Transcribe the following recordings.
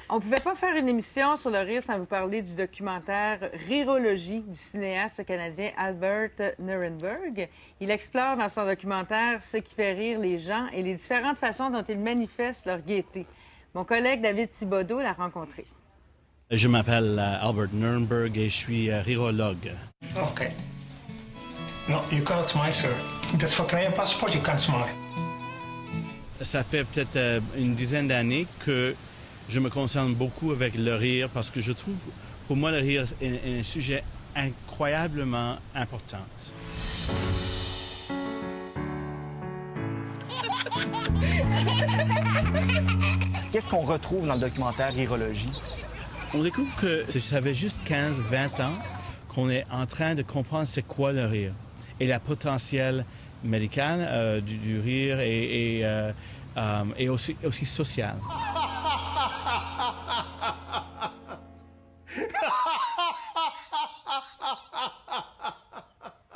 On ne pouvait pas faire une émission sur le rire sans vous parler du documentaire Rirologie du cinéaste canadien Albert Nirenberg. Il explore dans son documentaire ce qui fait rire les gens et les différentes façons dont ils manifestent leur gaieté. Mon collègue David Thibodeau l'a rencontré. Je m'appelle Albert Nirenberg et je suis rirologue. OK. No, you cannot smile, sir. That's for Canadian passport, you can't smile. Ça fait peut-être une dizaine d'années que je me concerne beaucoup avec le rire parce que je trouve, pour moi, le rire est un sujet incroyablement important. Qu'est-ce qu'on retrouve dans le documentaire Rirologie? On découvre que ça fait juste 15-20 ans qu'on est en train de comprendre c'est quoi le rire et la potentiel médical du rire et aussi social.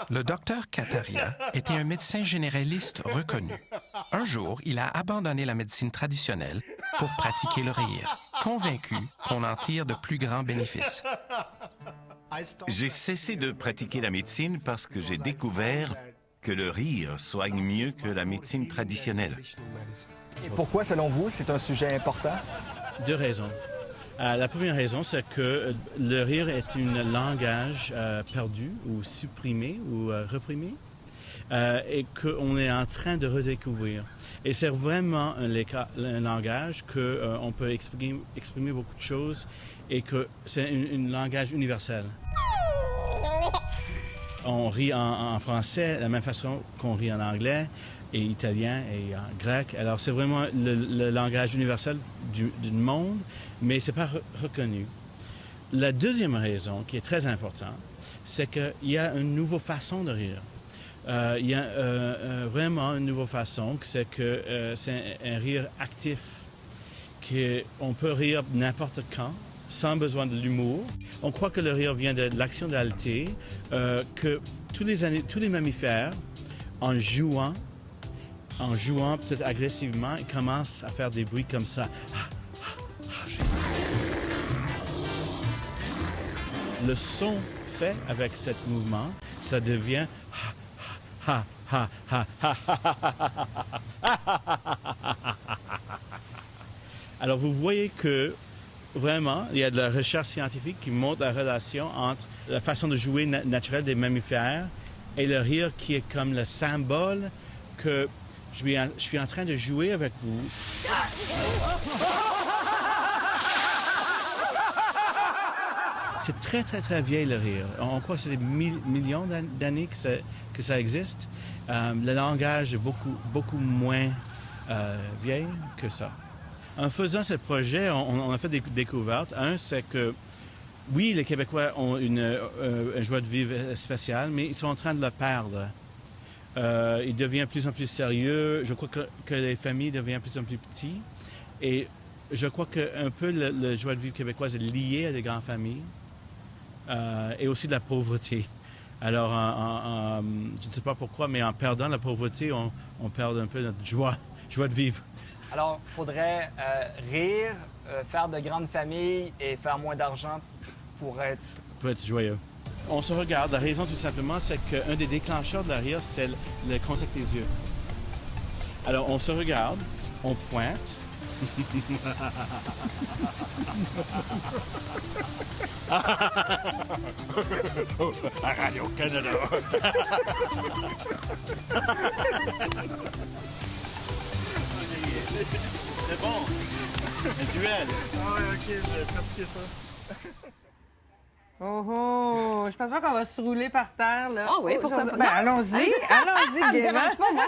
Le docteur Kataria était un médecin généraliste reconnu. Un jour, il a abandonné la médecine traditionnelle pour pratiquer le rire, convaincu qu'on en tire de plus grands bénéfices. J'ai cessé de pratiquer la médecine parce que j'ai découvert que le rire soigne mieux que la médecine traditionnelle. Et pourquoi, selon vous, c'est un sujet important? Deux raisons. La première raison, c'est que le rire est un langage perdu ou supprimé ou reprimé et qu'on est en train de redécouvrir. Et c'est vraiment un langage qu'on peut exprimer beaucoup de choses et que c'est un langage universel. On rit en français de la même façon qu'on rit en anglais et italien et en grec. Alors, c'est vraiment le langage universel du monde, mais ce n'est pas reconnu. La deuxième raison, qui est très importante, c'est qu'il y a une nouvelle façon de rire. Il y a vraiment une nouvelle façon, c'est que c'est un rire actif, qu'on peut rire n'importe quand, sans besoin de l'humour. On croit que le rire vient de l'action d'alté, que tous les mammifères, en jouant peut-être agressivement, ils commencent à faire des bruits comme ça. Le son fait avec ce mouvement, ça devient Alors vous voyez que vraiment, il y a de la recherche scientifique qui montre la relation entre la façon de jouer naturelle des mammifères et le rire qui est comme le symbole que je suis en train de jouer avec vous. C'est très, très, très vieil le rire. On croit que c'est des millions d'années que ça existe. Le langage est beaucoup moins vieil que ça. En faisant ce projet, on a fait des découvertes. Un, c'est que, oui, les Québécois ont une joie de vivre spéciale, mais ils sont en train de le perdre. Il devient de plus en plus sérieux. Je crois que les familles deviennent de plus en plus petites. Et je crois qu'un peu la joie de vivre québécoise est liée à des grandes familles et aussi de la pauvreté. Alors, je ne sais pas pourquoi, mais en perdant la pauvreté, on perd un peu notre joie de vivre. Alors, il faudrait rire, faire de grandes familles et faire moins d'argent pour être joyeux. On se regarde. La raison, tout simplement, c'est qu'un des déclencheurs de la rire, c'est le contact des yeux. Alors, on se regarde, on pointe. À Radio-Canada. C'est bon. Un duel. Ah ouais, OK, je vais pratiquer ça. Oh oh! Je pense pas qu'on va se rouler par terre, là. Ah oui, pourquoi pas? Ben, allons-y, allons-y, Ça me gaiement. dérange pas, moi.